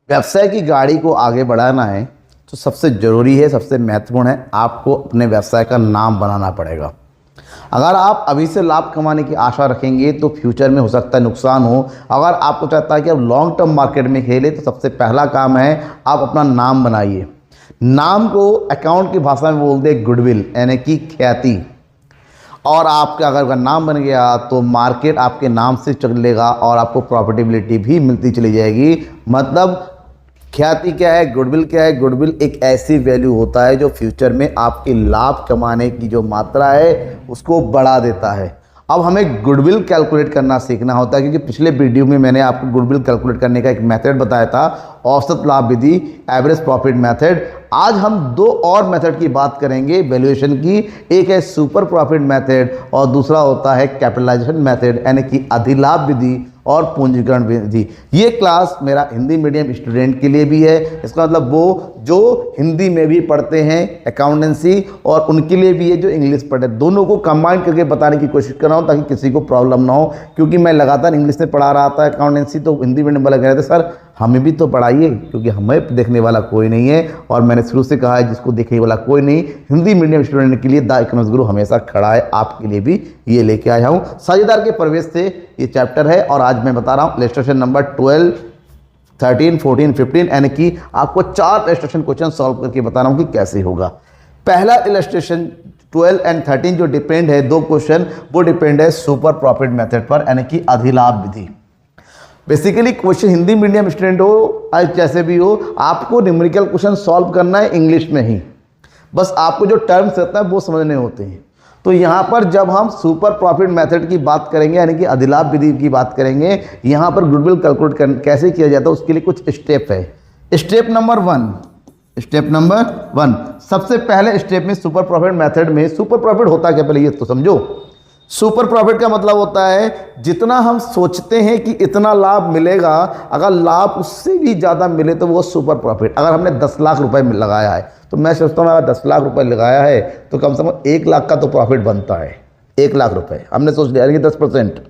व्यवसाय की गाड़ी को आगे बढ़ाना है तो सबसे ज़रूरी है, सबसे महत्वपूर्ण है, आपको अपने व्यवसाय का नाम बनाना पड़ेगा। अगर आप अभी से लाभ कमाने की आशा रखेंगे तो फ्यूचर में हो सकता है नुकसान हो। अगर आपको चाहता है कि आप लॉन्ग टर्म मार्केट में खेलें तो सबसे पहला काम है आप अपना नाम बनाइए। नाम को अकाउंट की भाषा में बोलते हैं गुडविल, यानी कि ख्याति। और आपका अगर नाम बन गया तो मार्केट आपके नाम से चलेगा और आपको प्रॉफिटेबिलिटी भी मिलती चली जाएगी। मतलब ख्याति क्या है, गुडविल क्या है? गुडविल एक ऐसी वैल्यू होता है जो फ्यूचर में आपके लाभ कमाने की जो मात्रा है उसको बढ़ा देता है। अब हमें गुडविल कैलकुलेट करना सीखना होता है, क्योंकि पिछले वीडियो में मैंने आपको गुडविल कैलकुलेट करने का एक मेथड बताया था, औसत लाभ विधि, एवरेज प्रॉफिट मेथड। आज हम दो और मेथड की बात करेंगे वैल्यूएशन की। एक है सुपर प्रॉफिट मेथड और दूसरा होता है कैपिटलाइजेशन मेथड, यानी कि अधिलाभ विधि और पूंजीकरण विधि। ये क्लास मेरा हिंदी मीडियम स्टूडेंट के लिए भी है। इसका मतलब वो जो हिंदी में भी पढ़ते हैं अकाउंटेंसी, और उनके लिए भी है जो इंग्लिश पढ़े। दोनों को कंबाइन करके बताने की कोशिश कर रहा हूँ ताकि किसी को प्रॉब्लम ना हो, क्योंकि मैं लगातार इंग्लिश में पढ़ा रहा था अकाउंटेंसी, तो हिंदी मीडियम वाले कह रहे थे सर हमें भी तो पढ़ाइए, क्योंकि हमें देखने वाला कोई नहीं है। और मैंने शुरू से कहा है जिसको देखने वाला कोई नहीं, हिंदी मीडियम स्टूडेंट के लिए द इकोनॉमिक्स गुरु हमेशा खड़ा है। आपके लिए भी ये लेके आया हूँ। साझेदार के प्रवेश से ये चैप्टर है और आज मैं बता रहा हूँ इलस्ट्रेशन नंबर 12, 13, 14, 15, यानी कि आपको 4 इलस्ट्रेशन क्वेश्चन सॉल्व करके बता रहा हूँ कि कैसे होगा। पहला इलस्ट्रेशन 12 और 13 जो डिपेंड है, 2 क्वेश्चन वो डिपेंड है सुपर प्रॉफिट मेथड पर, यानी कि अधिलाभ विधि। Basically question Hindi medium student हो जैसे भी हो, आपको न्यूमेरिकल क्वेश्चन सॉल्व करना है इंग्लिश में ही, बस आपको जो टर्म्स रहता है वो समझने होते हैं। तो यहाँ पर जब हम सुपर प्रॉफिट मेथड की बात करेंगे, यानी कि अधिलाभ विधि की बात करेंगे, यहाँ पर गुडविल कैलकुलेट कैसे किया जाता है उसके लिए कुछ स्टेप है। स्टेप नंबर 1, सबसे पहले स्टेप में सुपर प्रॉफिट मेथड में सुपर प्रॉफिट होता क्या पहले ये तो समझो। सुपर प्रॉफिट का मतलब होता है जितना हम सोचते हैं कि इतना लाभ मिलेगा, अगर लाभ उससे भी ज़्यादा मिले तो वो सुपर प्रॉफिट। अगर हमने 10 लाख रुपए लगाया है तो मैं सोचता हूँ अगर 10 लाख रुपए लगाया है तो कम से कम 1 लाख का तो प्रॉफिट बनता है। 1 लाख रुपए हमने सोच लिया, यानी कि 10%,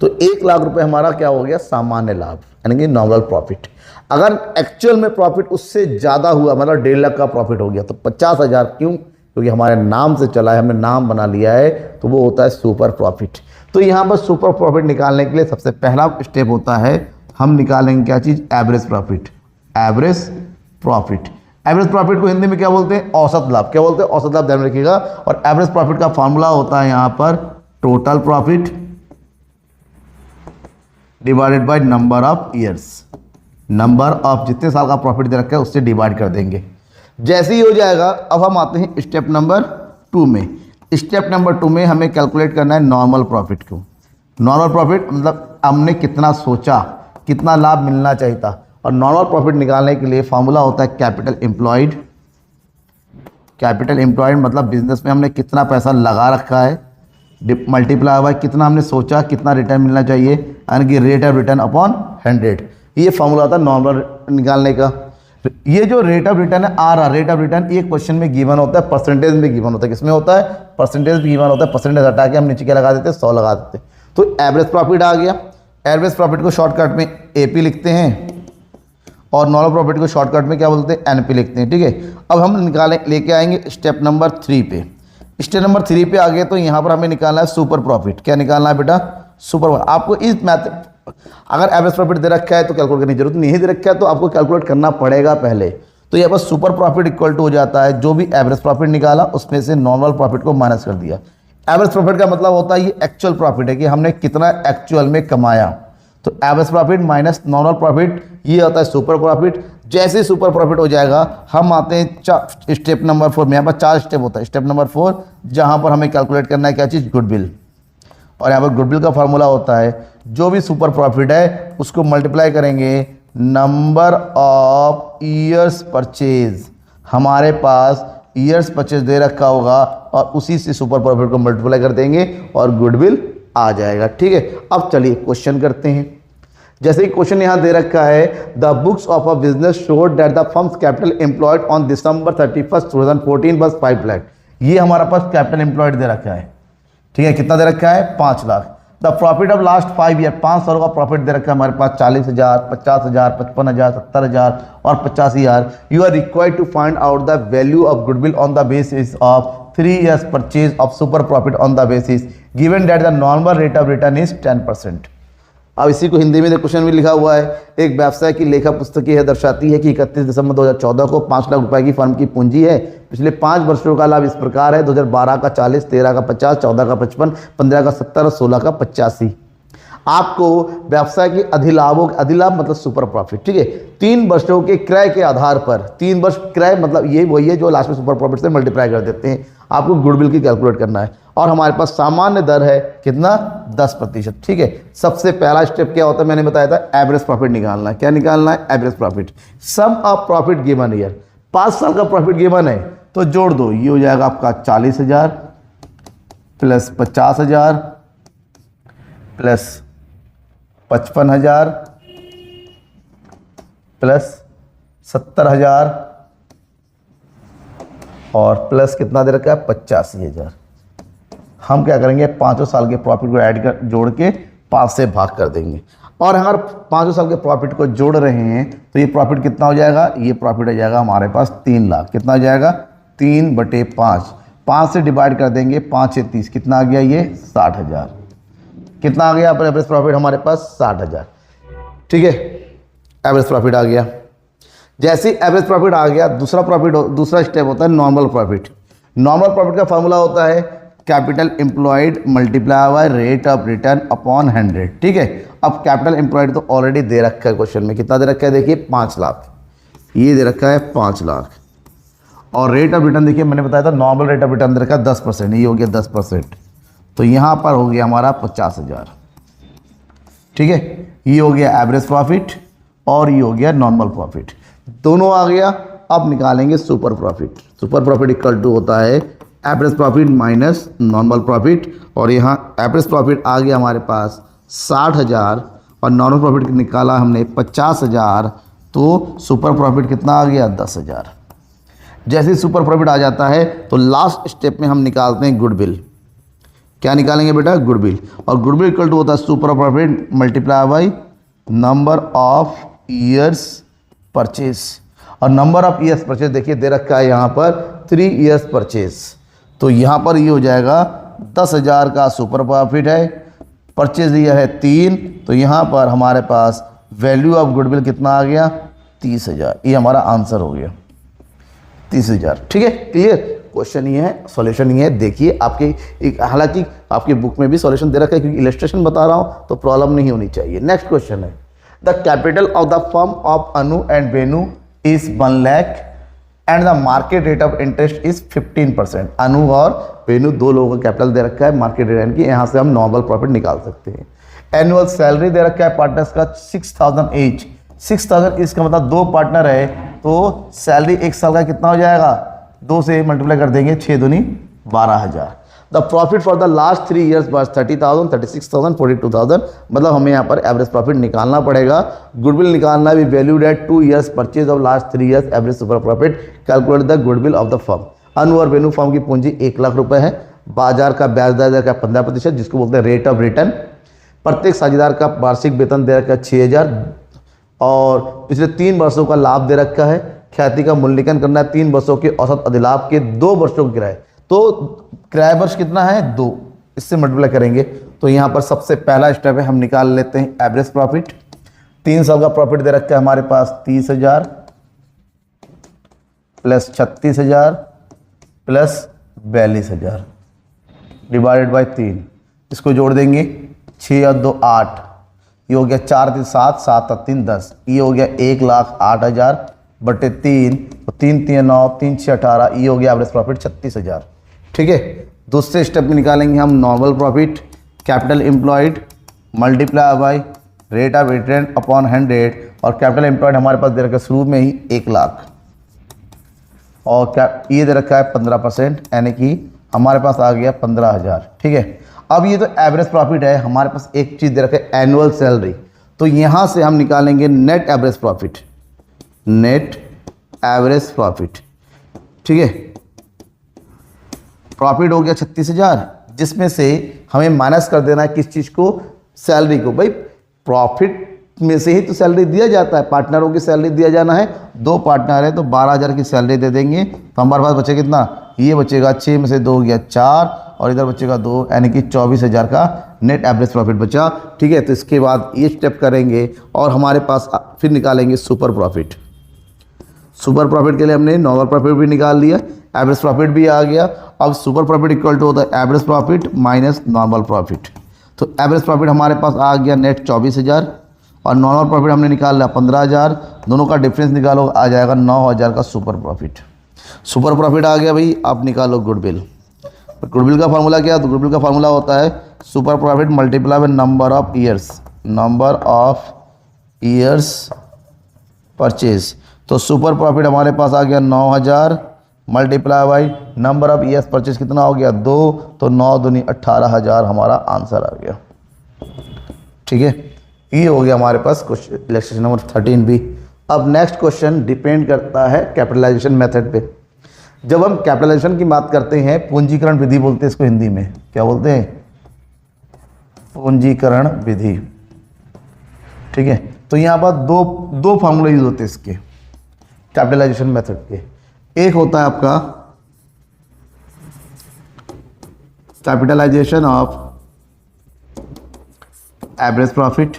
तो 1 लाख रुपए हमारा क्या हो गया? सामान्य लाभ, यानी कि नॉर्मल प्रॉफिट। अगर एक्चुअल में प्रॉफिट उससे ज़्यादा हुआ, मतलब 1.5 लाख का प्रॉफिट हो गया, तो 50,000, क्यों? क्योंकि हमारे नाम से चला है, हमने नाम बना लिया है, तो वो होता है सुपर प्रॉफिट। तो यहाँ पर सुपर प्रॉफिट निकालने के लिए सबसे पहला स्टेप होता है हम निकालेंगे क्या चीज़? Average profit. Average profit, average profit को हिंदी में क्या बोलते हैं? औसत लाभ। क्या बोलते हैं? औसत लाभ, ध्यान में रखिएगा। और एवरेज प्रॉफिट का फॉर्मूला होता है यहाँ पर total profit divided by number of years. Number of जितने साल का प्रॉफिट दे रखा है उससे डिवाइड कर देंगे। जैसे ही हो जाएगा, अब हम आते हैं स्टेप नंबर 2 में। स्टेप नंबर 2 में हमें कैलकुलेट करना है नॉर्मल प्रॉफिट को। नॉर्मल प्रॉफिट मतलब हमने कितना सोचा, कितना लाभ मिलना चाहिए था। और नॉर्मल प्रॉफिट निकालने के लिए फॉर्मूला होता है कैपिटल एम्प्लॉयड। कैपिटल एम्प्लॉयड मतलब बिजनेस में हमने कितना पैसा लगा रखा है, मल्टीप्लाई हुआ है कितना हमने सोचा कितना रिटर्न मिलना चाहिए, यानी कि रेट ऑफ रिटर्न अपॉन 100। ये फॉर्मूला होता है नॉर्मल निकालने का। ये जो रेट ऑफ रिटर्न है आ रहा, रेट ऑफ रिटर्न ये क्वेश्चन में गिवन होता है, परसेंटेज में गिवन होता है। किसमें होता है? परसेंटेज में गिवन होता है। परसेंटेज हटा के हम नीचे क्या लगा देते हैं? 100 लगा देते हैं। तो एवरेज प्रॉफिट आ गया। एवरेज प्रॉफिट को शॉर्टकट में एपी लिखते हैं और नॉर्मल प्रॉफिट को शॉर्टकट में क्या बोलते हैं? एनपी लिखते हैं। ठीक है, अब हम निकालें, लेके आएंगे स्टेप नंबर 3 पे। स्टेप नंबर 3 पे आ गए तो यहाँ पर हमें निकालना है सुपर प्रॉफिट। क्या निकालना है बेटा? सुपर। आपको इस मैथड, अगर एवरेज प्रॉफिट दे रखा है तो कैलकुलेट करने की जरूरत नहीं दे रखा है तो आपको कैलकुलेट करना पड़ेगा पहले। तो यहाँ पर सुपर प्रॉफिट इक्वल टू हो जाता है जो भी एवरेज प्रॉफिट निकाला उसमें से नॉर्मल प्रॉफिट को माइनस कर दिया। एवरेज प्रॉफिट का मतलब होता है ये एक्चुअल प्रॉफिट है कि हमने कितना एक्चुअल में कमाया। तो average profit minus normal profit, ये होता है सुपर प्रॉफिट। जैसे सुपर प्रॉफिट हो जाएगा हम आते हैं स्टेप नंबर 4 में। यहाँ पर 4 स्टेप होता है। स्टेप नंबर 4 जहाँ पर हमें कैलकुलेट करना है क्या चीज़? गुडविल। और यहाँ पर गुडविल का फॉर्मूला होता है जो भी सुपर प्रॉफिट है उसको मल्टीप्लाई करेंगे नंबर ऑफ ईयर्स परचेज। हमारे पास ईयर्स परचेज दे रखा होगा और उसी से सुपर प्रॉफिट को मल्टीप्लाई कर देंगे और गुडविल आ जाएगा। ठीक है, अब चलिए क्वेश्चन करते हैं। जैसे कि क्वेश्चन यहाँ दे रखा है, the books of a business showed that the firms capital employed on December 31, 2014 बस 5 लाख। ये हमारा पास कैपिटल एम्प्लॉयड दे रखा है। ठीक है, कितना दे रखा है? 5 lakh. The profit of last 5 year, 5 सालों का प्रॉफिट दे रखा है हमारे पास 40,000, 50,000, 55,000, 70,000 और 85,000। You are required to find out the value of goodwill on the basis of 3 years purchase of super profit on the basis given that the normal rate of return is 10%। अब इसी को हिंदी में question में लिखा हुआ है, एक व्यवसाय की लेखा पुस्तक यह दर्शाती है कि 31 दिसंबर 2014 को 5 लाख रुपए की फर्म की पूंजी है। पिछले 5 वर्षों का लाभ इस प्रकार है, 2012 का 40, 13 का 50, 14 का 55, 15 का 70 और 16 का 85। आपको व्यवसाय के अधिलाभ मतलब सुपर प्रॉफिट, ठीक है, 3 वर्षों के क्रय के आधार पर, 3 वर्ष क्रय मतलब ये वही है जो लास्ट में सुपर प्रॉफिट से मल्टीप्लाई कर देते हैं। आपको गुडविल की कैलकुलेट करना है और हमारे पास सामान्य दर है कितना, 10%, ठीक है। सबसे पहला स्टेप क्या होता है, मैंने बताया था एवरेज प्रॉफिट निकालना है। क्या निकालना है, average profit, sum of profit given year. 5 साल का प्रॉफिट गिवन है तो जोड़ दो, ये हो जाएगा आपका 40,000 प्लस 50,000 प्लस 55,000 प्लस 70,000 और प्लस कितना दे रखा है, 85,000। हम क्या करेंगे, 5 साल के प्रॉफिट को ऐड कर जोड़ के 5 से भाग कर देंगे। और अगर 5 साल के प्रॉफिट को जोड़ रहे हैं तो ये प्रॉफिट कितना हो जाएगा, ये प्रॉफिट हो जाएगा हमारे पास 3 लाख। कितना हो जाएगा, 3/5। 5 से डिवाइड कर देंगे, 5 से 30, कितना आ गया, ये 60,000। कितना आ गया एवरेज प्रॉफिट हमारे पास, 60,000, ठीक है, एवरेज प्रॉफिट आ गया। जैसे ही एवरेज प्रॉफिट आ गया, दूसरा स्टेप होता है नॉर्मल प्रॉफिट। नॉर्मल प्रॉफिट का फॉर्मूला होता है capital employed multiply by rate of return upon 100, ठीक है। अब कैपिटल एम्प्लॉयड तो ऑलरेडी दे रखा है क्वेश्चन में, कितना दे रखा है, देखिए 5 लाख, ये दे रखा है 5 लाख। और रेट ऑफ रिटर्न देखिए मैंने बताया था नॉर्मल रेट ऑफ रिटर्न दे रखा है 10%, ये हो गया 10%, तो यहाँ पर हो गया हमारा 50,000, ठीक है। ये हो गया एवरेज प्रॉफिट और ये हो गया नॉर्मल प्रॉफिट, दोनों आ गया। अब निकालेंगे super profit. Super profit equal to होता है average profit minus normal profit, और यहाँ एवरेज प्रॉफिट आ गया हमारे पास 60,000 और नॉर्मल प्रॉफिट निकाला हमने 50,000, तो सुपर प्रॉफिट कितना आ गया, 10,000। जैसे ही सुपर प्रॉफिट आ जाता है तो लास्ट स्टेप में हम निकालते हैं गुडविल। क्या निकालेंगे बेटा, गुडविल। और गुडविल इक्वल टू होता है super profit multiply by number of years purchase. और नंबर ऑफ ईयर्स परचेज देखिए दे रखा है यहाँ पर 3 ईयर्स परचेज, तो यहाँ पर ये हो जाएगा 10,000 का सुपर प्रॉफिट है, परचेज ईयर है 3, तो यहाँ पर हमारे पास वैल्यू ऑफ गुडविल कितना आ गया, 30,000। ये हमारा आंसर हो गया 30,000, ठीक है, क्लियर। क्वेश्चन ये है, सॉल्यूशन ये है, देखिए आपके हालांकि आपकी बुक में भी सॉल्यूशन दे रखा है क्योंकि इलस्ट्रेशन बता रहा हूँ तो प्रॉब्लम नहीं होनी चाहिए। नेक्स्ट क्वेश्चन है, the capital of the firm of Anu and Venu is 1 lakh and the market rate of interest is 15%। Anu और वेनु दो लोगों का कैपिटल दे रखा है, मार्केट रेट की, यहाँ से हम नॉर्मल प्रॉफिट निकाल सकते हैं। एनुअल सैलरी दे रखा है पार्टनर्स का 6,000 एच, 6,000 इसका मतलब 2 पार्टनर है तो सैलरी 1 साल का कितना हो जाएगा, 2 से मल्टीप्लाई कर देंगे, 6 दूनी 12,000। The profit for the last 3 years बस 30,000, 36,000, 42,000, मतलब हमें यहाँ पर एवरेज प्रॉफिट निकालना पड़ेगा। गुडविल निकालना भी valued at 2 years purchase of last 3 years average super profit, calculate the goodwill of the firm. Anu और वेनु फर्म की पूंजी 1 लाख रुपए है, बाजार का ब्याज दर का 15% जिसको बोलते हैं रेट ऑफ रिटर्न, प्रत्येक साझेदार का वार्षिक वेतन दे रखा है 6,000 और पिछले 3 वर्षों का लाभ दे रखा है। ख्याति का मूल्यांकन करना है 3 वर्षों के औसत अधिलाभ के 2 वर्षों के किराए, तो किराया वर्ष कितना है 2, इससे मल्टीप्लाई करेंगे तो यहाँ पर सबसे पहला स्टेप है हम निकाल लेते हैं एवरेज प्रॉफिट। 3 साल का प्रॉफिट दे रखा है हमारे पास 30,000 प्लस 36,000 प्लस 42,000 डिवाइडेड बाई 3, इसको जोड़ देंगे 6 और 2 8, ये हो गया 4 3 7, 7 और 3 10, ये हो गया 1,08,000 बटे 3, तो 3 3 9, 3 6 18, ये हो गया एवरेज प्रॉफिट 36,000, ठीक है। दूसरे स्टेप में निकालेंगे हम normal profit, capital employed multiply by rate of return upon 100, और कैपिटल एम्प्लॉयड हमारे पास दे रखा है शुरू में ही 1 लाख और क्या ये दे रखा है 15%, यानी कि हमारे पास आ गया 15,000, ठीक है। अब ये तो एवरेज प्रॉफिट है, हमारे पास एक चीज़ दे रखा है एनुअल सैलरी, तो यहाँ से हम निकालेंगे net average profit, net average profit, ठीक है। प्रॉफिट हो गया 36,000, जिसमें से हमें माइनस कर देना है किस चीज़ को, सैलरी को। भाई प्रॉफिट में से ही तो सैलरी दिया जाता है, पार्टनरों की सैलरी दिया जाना है। 2 पार्टनर है तो 12,000 की सैलरी दे देंगे, तो हमारे पास बचे कितना, ये बचेगा 6 में से 2 हो गया 4 और इधर बचेगा 2, यानी कि 24,000 का नेट एवरेज प्रॉफिट बचा। ठीक है, तो इसके बाद ये स्टेप करेंगे और हमारे पास फिर निकालेंगे सुपर प्रॉफिट। सुपर प्रॉफिट के लिए हमने नॉर्मल प्रॉफिट भी निकाल लिया, एवरेज प्रॉफिट भी आ गया। अब सुपर प्रॉफिट इक्वल टू होता है average profit minus normal profit. तो एवरेज प्रॉफिट हमारे पास आ गया नेट 24,000 और नॉर्मल प्रॉफिट हमने निकाल लिया 15,000, दोनों का डिफरेंस निकालो, आ जाएगा 9,000 का सुपर प्रॉफिट। सुपर प्रॉफिट आ गया भाई, आप निकालो गुडविल। गुडविल का फार्मूला क्या है, तो गुडविल का फार्मूला होता है super profit multiply bye number of years, number of years purchase. तो सुपर प्रॉफिट हमारे पास आ गया 9,000 multiply by number of years purchase कितना हो गया 2, तो 9 दूनी 18,000 हमारा आंसर आ गया। ठीक है, ये हो गया हमारे पास क्वेश्चन इलस्ट्रेशन नंबर 13 भी। अब नेक्स्ट क्वेश्चन डिपेंड करता है कैपिटलाइजेशन मेथड पे। जब हम कैपिटलाइजेशन की बात करते हैं, पूंजीकरण विधि बोलते हैं इसको हिंदी में, क्या बोलते हैं, पूंजीकरण विधि। ठीक है, तो यहाँ पर दो फार्मूले यूज होते हैं इसके कैपिटलाइजेशन मेथड के। एक होता है आपका कैपिटलाइजेशन ऑफ एवरेज प्रॉफिट,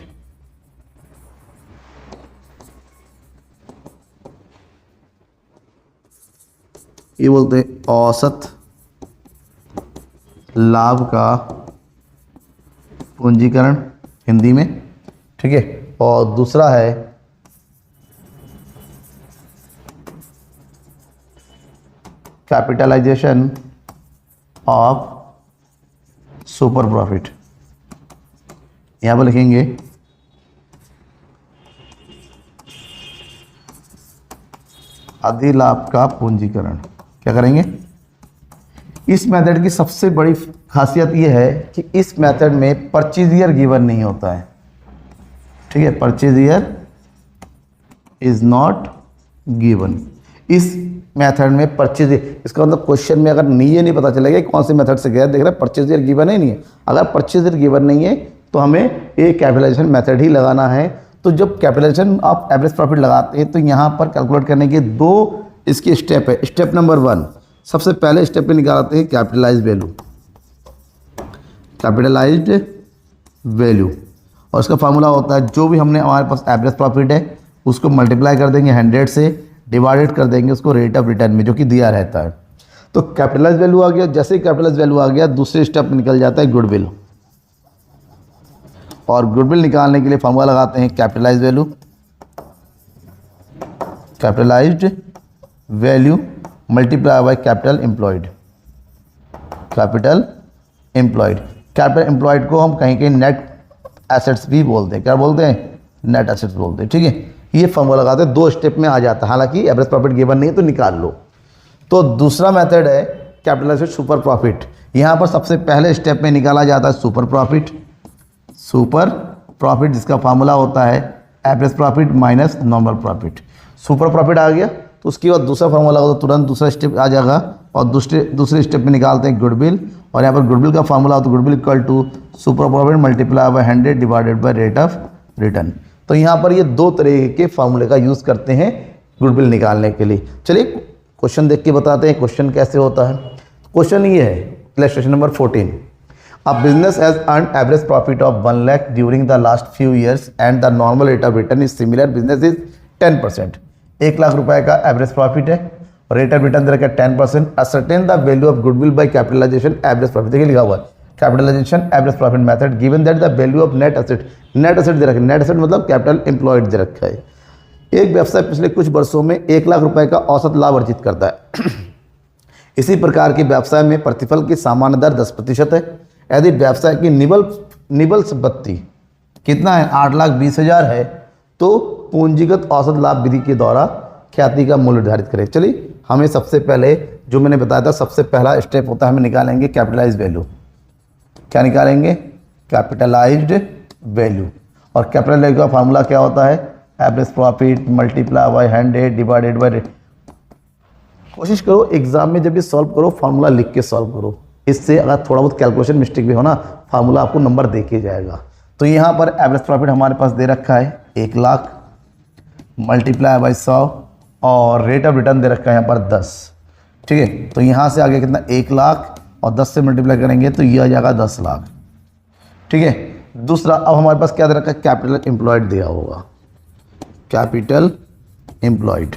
ये बोलते हैं औसत लाभ का पूंजीकरण हिंदी में। ठीक है, और दूसरा है कैपिटलाइजेशन ऑफ सुपर प्रॉफिट। यहां पर लिखेंगे अधिलाभ का पूंजीकरण। क्या करेंगे, इस मेथड की सबसे बड़ी खासियत यह है कि इस मेथड में परचेज ईयर गिवन नहीं होता है। ठीक है, purchase year is not given. इस मेथड में परचेज, इसका मतलब क्वेश्चन में अगर ये नहीं पता चलेगा कि कौन से मेथड से गया, देख रहे परचेज ईयर गिवन है नहीं है। अगर परचेज ईयर गिवन नहीं है तो हमें एक कैपिटलाइजेशन मेथड ही लगाना है। तो जब कैपिटलाइजेशन ऑफ एवरेज प्रॉफिट लगाते हैं तो यहाँ पर कैलकुलेट करने के 2 इसकी स्टेप है। स्टेप नंबर 1, सबसे पहले स्टेप पे निकालते हैं कैपिटलाइज्ड वैल्यू, कैपिटलाइज्ड वैल्यू। और इसका फार्मूला होता है जो भी हमने हमारे पास एवरेज प्रॉफिट है उसको मल्टीप्लाई कर देंगे 100 से, डिवाइडेड कर देंगे उसको रेट ऑफ रिटर्न में जो कि दिया रहता है। तो कैपिटलाइज्ड वैल्यू आ गया। जैसे ही कैपिटलाइज्ड वैल्यू आ गया, दूसरे स्टेप में निकल जाता है गुडविल। और गुडविल निकालने के लिए फार्मूला लगाते हैं capitalised value, capitalised value multiply by capital employed, capital employed. Capital employed को हम कहीं कहीं नेट एसेट्स भी बोलते हैं। क्या बोलते हैं, नेट एसेट्स बोलते हैं। ठीक है, ये फार्मूला लगाते हैं, 2 स्टेप में आ जाता है। हालांकि एवरेज प्रॉफिट गिवन नहीं है तो निकाल लो। तो दूसरा मेथड है कैपिटलाइजेशन सुपर प्रॉफिट। यहाँ पर सबसे पहले स्टेप में निकाला जाता है सुपर प्रॉफिट, सुपर प्रॉफिट जिसका फार्मूला होता है average profit minus normal profit. Super profit आ गया तो उसके बाद दूसरा फार्मूला होगा तो तुरंत दूसरा स्टेप आ जाएगा और दूसरे स्टेप में निकालते हैं गुडविल। और यहाँ पर गुडविल का फार्मूला हो तो goodwill equal to super profit multiply by 100 divided by rate of return. तो यहाँ पर ये 2 तरह के फार्मूले का यूज़ करते हैं गुडविल निकालने के लिए। चलिए क्वेश्चन देख के बताते हैं क्वेश्चन कैसे होता है। क्वेश्चन ये है illustration number 14, a business has earn average profit of 1 lakh during the last few years and the normal rate of return is similar, business is 10%। 1 lakh रुपए का एवरेज प्रॉफिट है, रेट ऑफ रिटर्न दे रखा है 10%। Ascertain the value of goodwill by capitalization average profit. देखिए लिखा हुआ है capitalization average profit method given that the value of net asset, net asset दे रखा है, नेट एसेट मतलब कैपिटल एम्प्लॉयड दे रखा है। एक व्यवसाय पिछले कुछ वर्षों में 1 लाख रुपए का औसत लाभ अर्जित करता है। इसी प्रकार के व्यवसाय में प्रतिफल की सामान्य दर 10% है। यदि व्यवसाय की निबल संपत्ति कितना है 8,20,000 है तो पूंजीगत औसत लाभ विधि के द्वारा ख्याति का मूल्य निर्धारित करें। चलिए हमें सबसे पहले जो मैंने बताया था सबसे पहला स्टेप होता है हमें निकालेंगे कैपिटलाइज्ड वैल्यू। क्या निकालेंगे, कैपिटलाइज्ड वैल्यू। और कैपिटल वैल्यू का फार्मूला क्या होता है, average profit multiply by 100 divided by rate. कोशिश करो एग्जाम में जब ये सॉल्व करो फार्मूला लिख के सॉल्व करो, इससे अगर थोड़ा बहुत कैलकुलेशन मिस्टेक भी हो ना, फार्मूला आपको नंबर दे के जाएगा। तो यहाँ पर एवरेज प्रॉफिट हमारे पास दे रखा है 1 लाख मल्टीप्लाई बाई 100 और रेट ऑफ रिटर्न दे रखा है यहाँ पर 10। ठीक है, तो यहाँ से आगे कितना 1 लाख और 10 से मल्टीप्लाई करेंगे तो ये आ जाएगा 10 लाख। ठीक है, दूसरा अब हमारे पास क्या दे रखा है, कैपिटल एम्प्लॉयड दिया होगा, कैपिटल एम्प्लॉयड।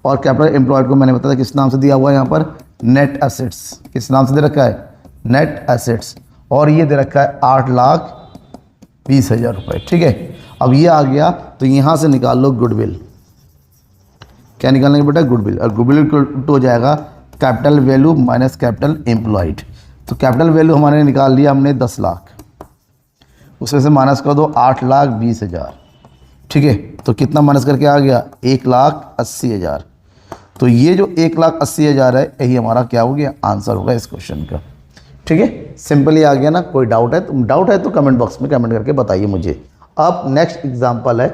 और कैपिटल एम्प्लॉयड को मैंने बताया किस नाम से दिया हुआ है, यहाँ पर नेट एसेट्स। किस नाम से दे रखा है, नेट एसेट्स। और ये दे रखा है 8,20,000 रुपये। ठीक है, अब ये आ गया तो यहाँ से निकाल लो गुडविल। क्या निकालेंगे बेटा, गुडविल। और गुडविल हो जाएगा capital value minus capital employed. तो कैपिटल वैल्यू हमारे निकाल लिया हमने 10 लाख, उसमें से माइनस कर दो 8,20,000। ठीक है, तो कितना माइनस करके आ गया 1,80,000। तो ये जो 1,80,000 है यही हमारा क्या हो गया, आंसर होगा इस क्वेश्चन का। ठीक है, सिंपली आ गया ना। कोई डाउट है तो कमेंट बॉक्स में कमेंट करके बताइए मुझे। अब नेक्स्ट एग्जांपल है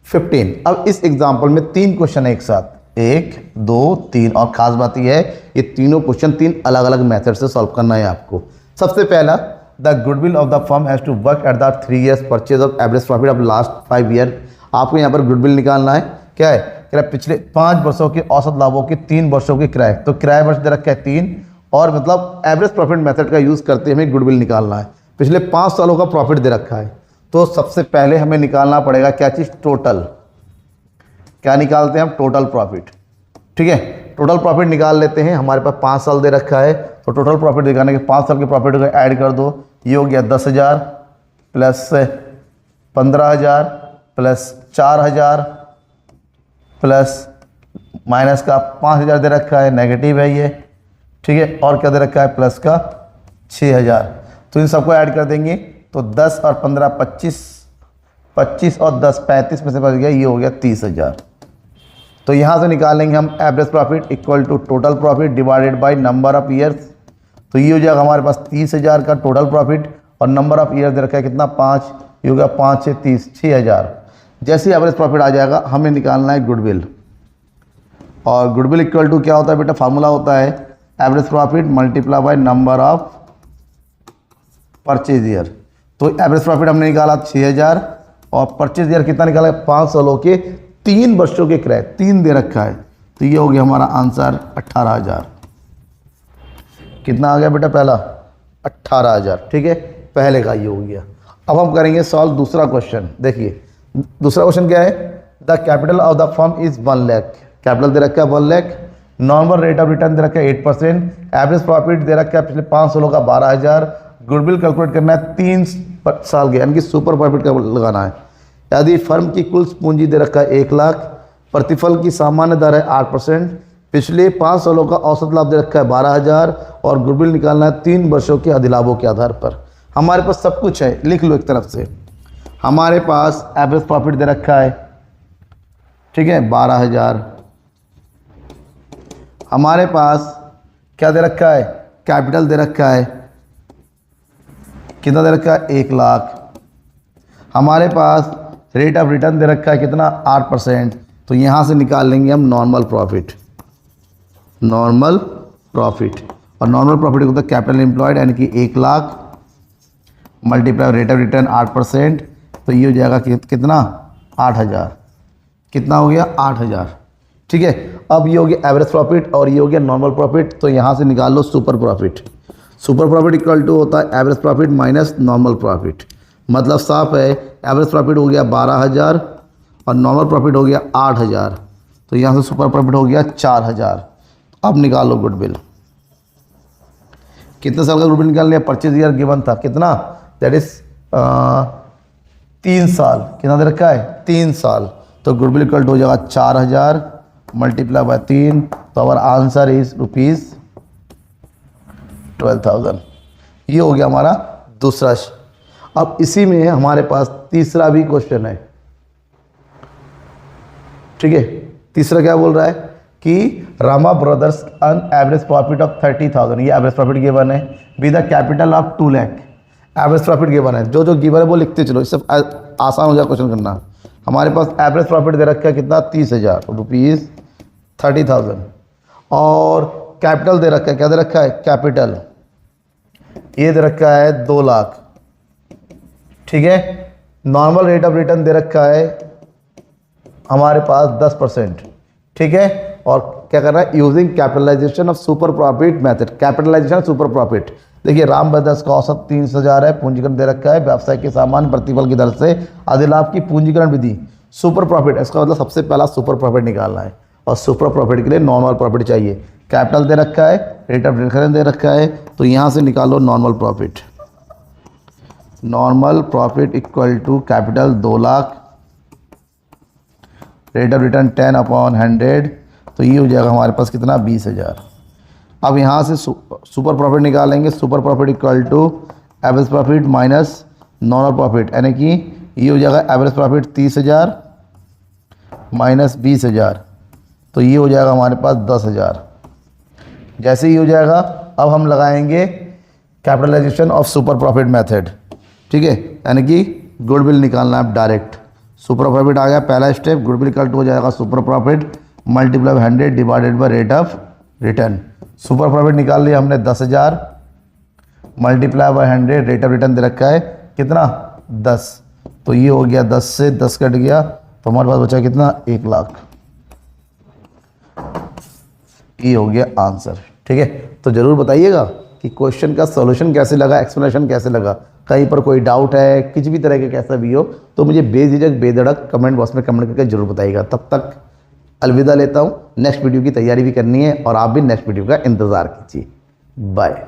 15। अब इस एग्जांपल में 3 क्वेश्चन है एक साथ, 1 2 3। और ख़ास बात यह है ये तीनों क्वेश्चन 3 अलग अलग मेथड से सॉल्व करना है आपको। सबसे पहला, the goodwill of the firm has to work at the 3 years purchase of average profit of last 5 year। आपको यहाँ पर गुडविल निकालना है। क्या है, कह रहा है पिछले 5 वर्षों के औसत लाभों के 3 वर्षों के किराए। तो किराए वर्ष दे रखा है 3 और मतलब एवरेज प्रॉफिट मेथड का यूज़ करते हमें गुडविल निकालना है। पिछले 5 सालों का प्रॉफिट दे रखा है। तो सबसे पहले हमें निकालना पड़ेगा क्या चीज़, टोटल। क्या निकालते हैं हम, टोटल प्रॉफिट। ठीक है, टोटल प्रॉफिट निकाल लेते हैं। हमारे पास 5 साल दे रखा है तो टोटल प्रॉफिट दिखाने के 5 साल के प्रॉफिट को ऐड कर दो। ये हो गया 10,000 प्लस 15,000 प्लस 4,000 प्लस माइनस का 5,000 दे रखा है, नेगेटिव है ये। ठीक है, और क्या दे रखा है, प्लस का 6,000। तो इन सबको ऐड कर देंगे तो 10 और 15 25, 25 और 10 35 में से बच गया, ये हो गया 30,000। तो यहाँ से निकालेंगे हम average profit equal to total profit divided by number of years. तो ये हो जाएगा हमारे पास 30,000 का टोटल प्रॉफिट और नंबर ऑफ ईयर दे रखा है कितना, 5। ये हो गया 5 से 30, 6,000। जैसे ही एवरेज प्रॉफिट आ जाएगा हमें निकालना है गुडविल। और गुडविल इक्वल टू क्या होता है बेटा, फार्मूला होता है average profit multiply bye number of purchase year. तो एवरेज प्रॉफिट हमने निकाला 6,000 और परचेज ईयर कितना निकाला, 5 सालों के 3 वर्षों के किराए, 3 दे रखा है। तो ये हो गया हमारा आंसर 18,000। कितना आ गया बेटा, पहला 18,000। ठीक है, पहले का ये हो गया। अब हम करेंगे सॉल्व दूसरा क्वेश्चन। देखिए दूसरा क्वेश्चन क्या है, the capital of the firm is 1 lakh. Capital दे रखा है 1 lakh, normal rate of return दे रखा है 8%, एवरेज प्रॉफिट दे रखा है पिछले 5 सालों का 12,000, गुडविल कैलकुलेट करना है 3 साल के, यानी कि सुपर प्रॉफिट का लगाना है। यदि फर्म की कुल पूंजी दे रखा है 1 लाख, प्रतिफल की सामान्य दर है 8%, पिछले 5 सालों का औसत लाभ दे रखा है 12,000 और गुडविल निकालना है 3 वर्षों के अधिलाभों के आधार पर। हमारे पास सब कुछ है, लिख लो एक तरफ से। हमारे पास एवरेज प्रॉफिट दे रखा है, ठीक है, 12,000। हमारे पास क्या दे रखा है, कैपिटल दे रखा है, कितना दे रखा है, 1 लाख। हमारे पास रेट ऑफ रिटर्न दे रखा है कितना, 8%। तो यहाँ से निकाल लेंगे हम नॉर्मल प्रॉफिट। नॉर्मल प्रॉफिट और नॉर्मल प्रॉफिट होता है कैपिटल एम्प्लॉयड, यानी कि 1 lakh multiply rate of return 8%। तो ये हो जाएगा कितना, 8,000। कितना हो गया, 8,000। ठीक है, अब ये हो गया एवरेज प्रॉफिट और ये हो गया नॉर्मल प्रॉफिट। तो यहाँ से निकाल लो super profit. Super profit equal to होता है average profit minus normal profit. मतलब साफ है, एवरेज प्रॉफिट हो गया 12,000 और नॉर्मल प्रॉफिट हो गया 8,000। तो यहाँ से सुपर प्रॉफिट हो गया 4,000। अब निकालो गुडविल। कितने साल का गुडविल निकाल लिया, परचेज ईयर गिवन था कितना, दैट इज 3 साल। कितना दे रखा है, 3 साल। तो गुडविल इक्वल टू हो जाएगा 4,000 मल्टीप्लाई बाय 3। तो आवर आंसर इज ₹12,000। ये हो गया हमारा दूसरा। अब इसी में हमारे पास तीसरा भी क्वेश्चन है। ठीक है, तीसरा क्या बोल रहा है कि Rama brothers earn average profit of 30,000। ये एवरेज प्रॉफिट गिवन है with the capital of 2 lakh. Average profit given है, जो गिवन है वो लिखते चलो, इससे आसान हो जाए क्वेश्चन करना। हमारे पास एवरेज प्रॉफिट दे रखा है कितना, 30,000 रुपीज़, 30,000। और कैपिटल दे रखा है, क्या दे रखा है, कैपिटल ये दे रखा है 2 लाख, ठीक है। नॉर्मल रेट ऑफ रिटर्न दे रखा है हमारे पास 10%, ठीक है। और क्या करना है, using capitalization of super profit method, capitalization of super profit. देखिए राम ब्रदर्स का औसत 30,000 है, पूंजीकरण दे रखा है, व्यवसाय के सामान्य प्रतिफल की दर से अधिलाभ की पूंजीकरण विधि, सुपर प्रॉफिट, इसका मतलब सबसे पहला सुपर प्रॉफिट निकालना है और सुपर प्रॉफिट के लिए नॉर्मल प्रॉफिट चाहिए। कैपिटल दे रखा है, रेट ऑफ रिटर्न दे रखा है, तो यहाँ से निकालो normal profit. Normal profit equal to capital 2 lakh, rate of return 10/100, तो ये हो जाएगा हमारे पास कितना, 20,000। अब यहाँ से सुपर प्रॉफिट निकालेंगे, super profit equal to average profit minus normal profit, यानी कि ये हो जाएगा एवरेज प्रॉफिट 30,000 माइनस 20,000, तो ये हो जाएगा हमारे पास 10,000। जैसे ही हो जाएगा अब हम लगाएंगे capitalization of super profit method, ठीक है, यानी कि गुडविल निकालना है डायरेक्ट। सुपर प्रॉफिट आ गया पहला स्टेप, गुडविल इक्वल टू हो जाएगा super profit multiply 100 divided by rate of return. Super profit निकाल लिया हमने 10,000 multiply by 100, rate of return दे रखा है कितना, 10, तो ये हो गया 10 से 10 कट गया, तो हमारे पास बचा कितना, 1 लाख। ये हो गया आंसर, ठीक है। तो ज़रूर बताइएगा कि क्वेश्चन का सॉल्यूशन कैसे लगा, एक्सप्लेनेशन कैसे लगा, कहीं पर कोई डाउट है, किसी भी तरह के कैसा भी हो तो मुझे बेझिझक बेधड़क कमेंट बॉक्स में कमेंट करके जरूर बताइएगा। तब तक अलविदा लेता हूँ, नेक्स्ट वीडियो की तैयारी भी करनी है और आप भी नेक्स्ट वीडियो का इंतज़ार कीजिए। बाय।